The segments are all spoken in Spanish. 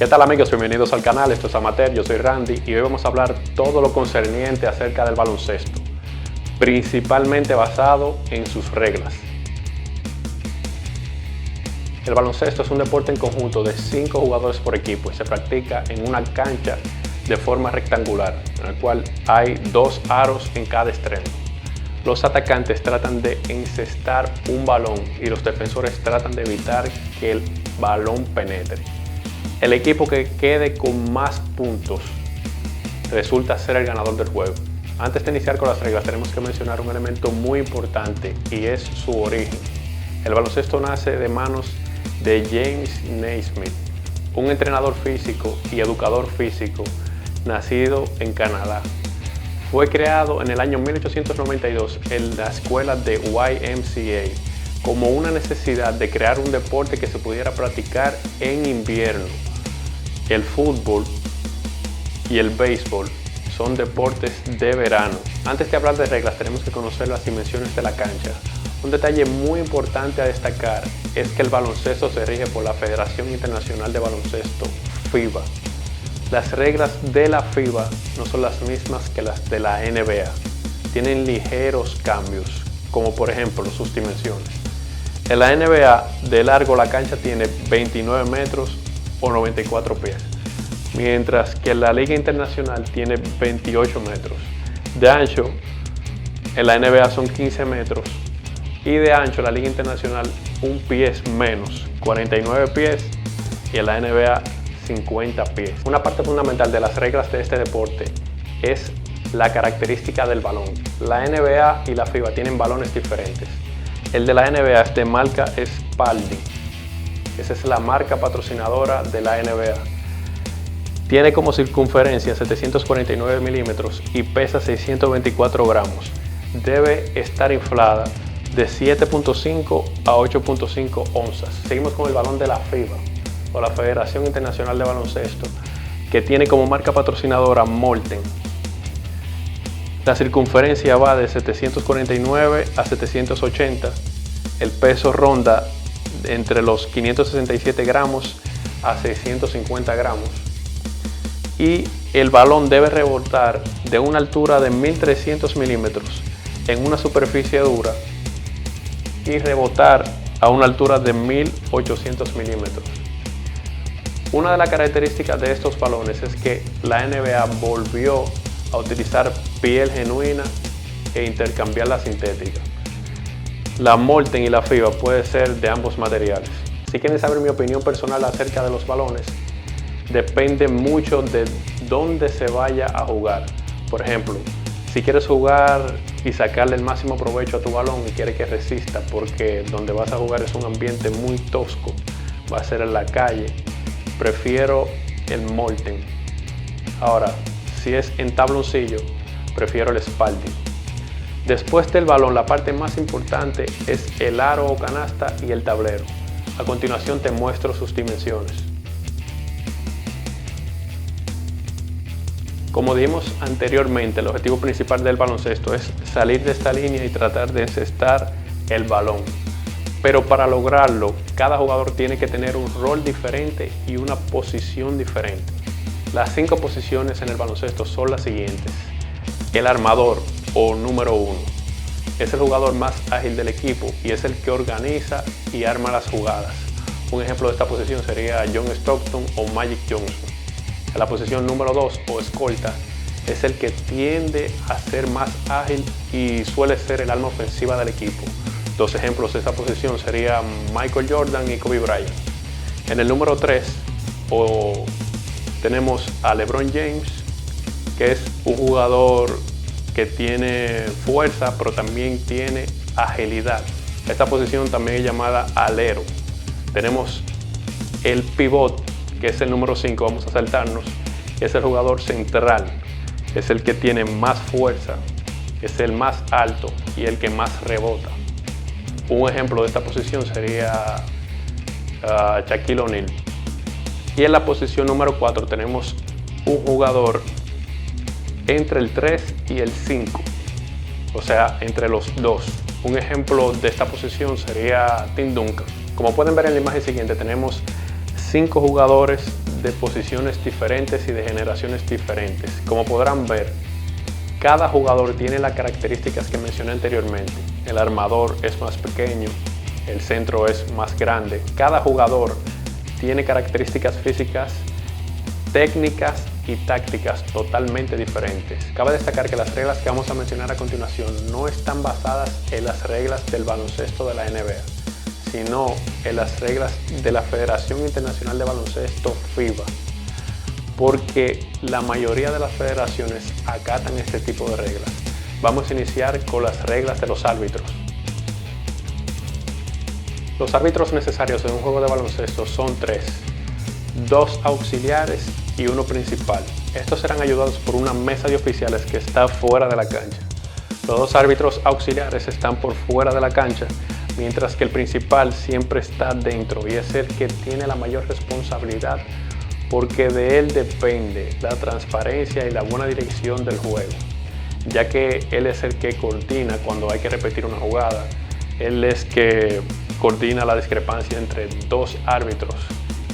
¿Qué tal amigos? Bienvenidos al canal, esto es Amateur, yo soy Randy y hoy vamos a hablar todo lo concerniente acerca del baloncesto, principalmente basado en sus reglas. El baloncesto es un deporte en conjunto de 5 jugadores por equipo y se practica en una cancha de forma rectangular, en la cual hay 2 aros en cada extremo. Los atacantes tratan de encestar un balón y los defensores tratan de evitar que el balón penetre. El equipo que quede con más puntos resulta ser el ganador del juego. Antes de iniciar con las reglas tenemos que mencionar un elemento muy importante y es su origen. El baloncesto nace de manos de James Naismith, un entrenador físico y educador físico nacido en Canadá. Fue creado en el año 1892 en la escuela de YMCA como una necesidad de crear un deporte que se pudiera practicar en invierno. El fútbol y el béisbol son deportes de verano. Antes de hablar de reglas tenemos que conocer las dimensiones de la cancha. Un detalle muy importante a destacar es que el baloncesto se rige por la Federación Internacional de Baloncesto, FIBA. Las reglas de la FIBA no son las mismas que las de la NBA. Tienen ligeros cambios, como por ejemplo sus dimensiones. En la NBA, de largo la cancha tiene 29 metros o 94 pies, mientras que la Liga Internacional tiene 28 metros. De ancho, en la NBA son 15 metros y de ancho la Liga Internacional un pie menos, 49 pies, y en la NBA 50 pies. Una parte fundamental de las reglas de este deporte es la característica del balón. La NBA y la FIBA tienen balones diferentes. El de la NBA es de marca Spalding. Esa es la marca patrocinadora de la NBA. Tiene como circunferencia 749 milímetros y pesa 624 gramos. Debe estar inflada de 7.5 a 8.5 onzas. Seguimos con el balón de la FIBA, o la Federación Internacional de Baloncesto, que tiene como marca patrocinadora Molten. La circunferencia va de 749 a 780. El peso ronda entre los 567 gramos a 650 gramos. Y el balón debe rebotar de una altura de 1300 milímetros en una superficie dura y rebotar a una altura de 1800 milímetros. Una de las características de estos balones es que la NBA volvió a utilizar piel genuina e intercambiar la sintética. La Molten y la FIBA puede ser de ambos materiales. Si quieren saber mi opinión personal acerca de los balones, depende mucho de dónde se vaya a jugar. Por ejemplo, si quieres jugar y sacarle el máximo provecho a tu balón y quieres que resista, porque donde vas a jugar es un ambiente muy tosco, va a ser en la calle, prefiero el Molten. Ahora, si es en tabloncillo, prefiero el Spalding. Después del balón, la parte más importante es el aro o canasta y el tablero. A continuación te muestro sus dimensiones. Como dijimos anteriormente, el objetivo principal del baloncesto es salir de esta línea y tratar de encestar el balón. Pero para lograrlo, cada jugador tiene que tener un rol diferente y una posición diferente. Las 5 posiciones en el baloncesto son las siguientes. El armador o número 1 es el jugador más ágil del equipo y es el que organiza y arma las jugadas. Un ejemplo de esta posición sería John Stockton o Magic Johnson. En la posición número 2 o escolta es el que tiende a ser más ágil y suele ser el alma ofensiva del equipo. 2 ejemplos de esta posición serían Michael Jordan y Kobe Bryant. En el número 3 tenemos a LeBron James, que es un jugador que tiene fuerza, pero también tiene agilidad. Esta posición también es llamada alero. Tenemos el pivot, que es el número 5, vamos a saltarnos, que es el jugador central. Es el que tiene más fuerza, es el más alto y el que más rebota. Un ejemplo de esta posición sería Shaquille O'Neal. Y en la posición número 4 tenemos un jugador entre el 3 y el 5, o sea, entre los dos. Un ejemplo de esta posición sería Tim Duncan. Como pueden ver en la imagen siguiente, tenemos 5 jugadores de posiciones diferentes y de generaciones diferentes. Como podrán ver, cada jugador tiene las características que mencioné anteriormente. El armador es más pequeño, el centro es más grande. Cada jugador tiene características físicas, técnicas y tácticas totalmente diferentes. Cabe destacar que las reglas que vamos a mencionar a continuación no están basadas en las reglas del baloncesto de la NBA, sino en las reglas de la Federación Internacional de Baloncesto FIBA, porque la mayoría de las federaciones acatan este tipo de reglas. Vamos a iniciar con las reglas de los árbitros. Los árbitros necesarios en un juego de baloncesto son 3, 2 auxiliares y 1 principal. Estos serán ayudados por una mesa de oficiales que está fuera de la cancha. Los 2 árbitros auxiliares están por fuera de la cancha, mientras que el principal siempre está dentro y es el que tiene la mayor responsabilidad, porque de él depende la transparencia y la buena dirección del juego, ya que él es el que coordina cuando hay que repetir una jugada. Él es que coordina la discrepancia entre 2 árbitros.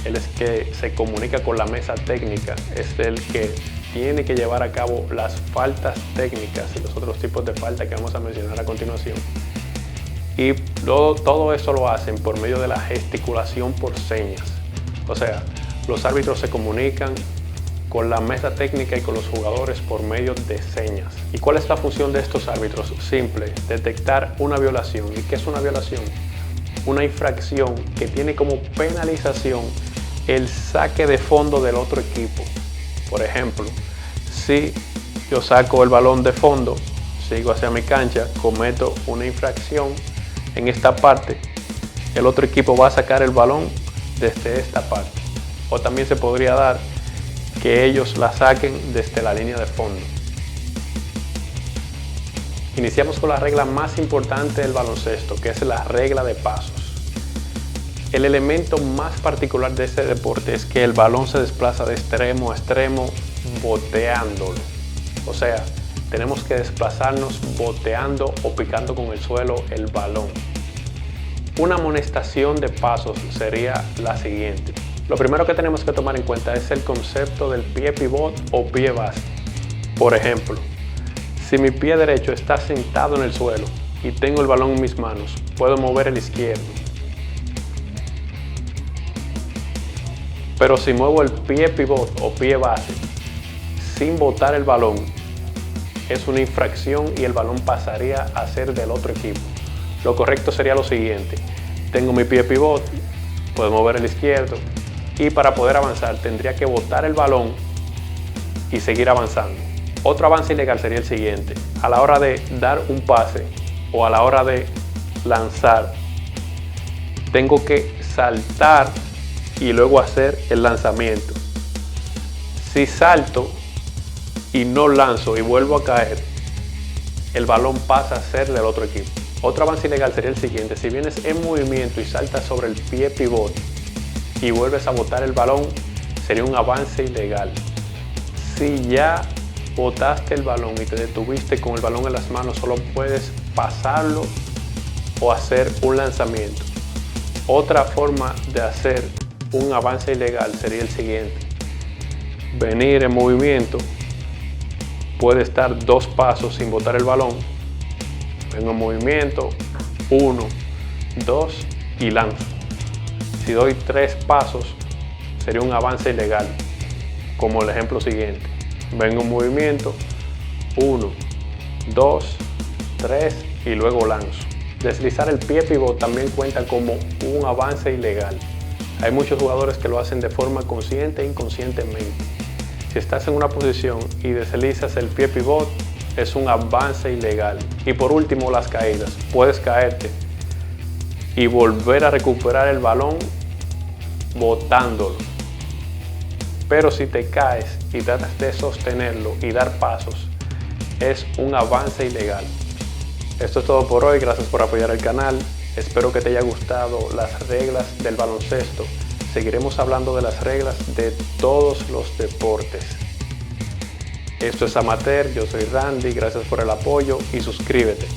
Él es que se comunica con la mesa técnica. Es el que tiene que llevar a cabo las faltas técnicas y los otros tipos de falta que vamos a mencionar a continuación. Y todo eso lo hacen por medio de la gesticulación por señas. O sea, los árbitros se comunican con la mesa técnica y con los jugadores por medio de señas. ¿Y cuál es la función de estos árbitros? Simple: detectar una violación. ¿Y qué es una violación? Una infracción que tiene como penalización el saque de fondo del otro equipo. Por ejemplo, si yo saco el balón de fondo, sigo hacia mi cancha, cometo una infracción en esta parte, el otro equipo va a sacar el balón desde esta parte. O también se podría dar que ellos la saquen desde la línea de fondo. Iniciamos con la regla más importante del baloncesto, que es la regla de pasos. El elemento más particular de este deporte es que el balón se desplaza de extremo a extremo boteándolo. O sea, tenemos que desplazarnos boteando o picando con el suelo el balón. Una amonestación de pasos sería la siguiente. Lo primero que tenemos que tomar en cuenta es el concepto del pie pivot o pie base. Por ejemplo, si mi pie derecho está sentado en el suelo y tengo el balón en mis manos, puedo mover el izquierdo. Pero si muevo el pie pivot o pie base sin botar el balón, es una infracción y el balón pasaría a ser del otro equipo. Lo correcto sería lo siguiente: tengo mi pie pivot, puedo mover el izquierdo, y para poder avanzar tendría que botar el balón y seguir avanzando. Otro avance ilegal sería el siguiente: a la hora de dar un pase o a la hora de lanzar, tengo que saltar y luego hacer el lanzamiento. Si salto y no lanzo y vuelvo a caer, el balón pasa a ser del otro equipo. Otro avance ilegal sería el siguiente: si vienes en movimiento y saltas sobre el pie pivot y vuelves a botar el balón, sería un avance ilegal. Si ya botaste el balón y te detuviste con el balón en las manos, solo puedes pasarlo o hacer un lanzamiento. Otra forma de hacer un avance ilegal sería el siguiente: venir en movimiento, puede estar 2 pasos sin botar el balón, vengo en movimiento, 1, 2 y lanzo. Si doy 3 pasos, sería un avance ilegal, como el ejemplo siguiente: vengo en movimiento, 1, 2, 3 y luego lanzo. Deslizar el pie pivot también cuenta como un avance ilegal. Hay muchos jugadores que lo hacen de forma consciente e inconscientemente. Si estás en una posición y deslizas el pie pivot, es un avance ilegal. Y por último, las caídas. Puedes caerte y volver a recuperar el balón botándolo. Pero si te caes y tratas de sostenerlo y dar pasos, es un avance ilegal. Esto es todo por hoy. Gracias por apoyar el canal. Espero que te haya gustado las reglas del baloncesto. Seguiremos hablando de las reglas de todos los deportes. Esto es Amateur, yo soy Randy, gracias por el apoyo y suscríbete.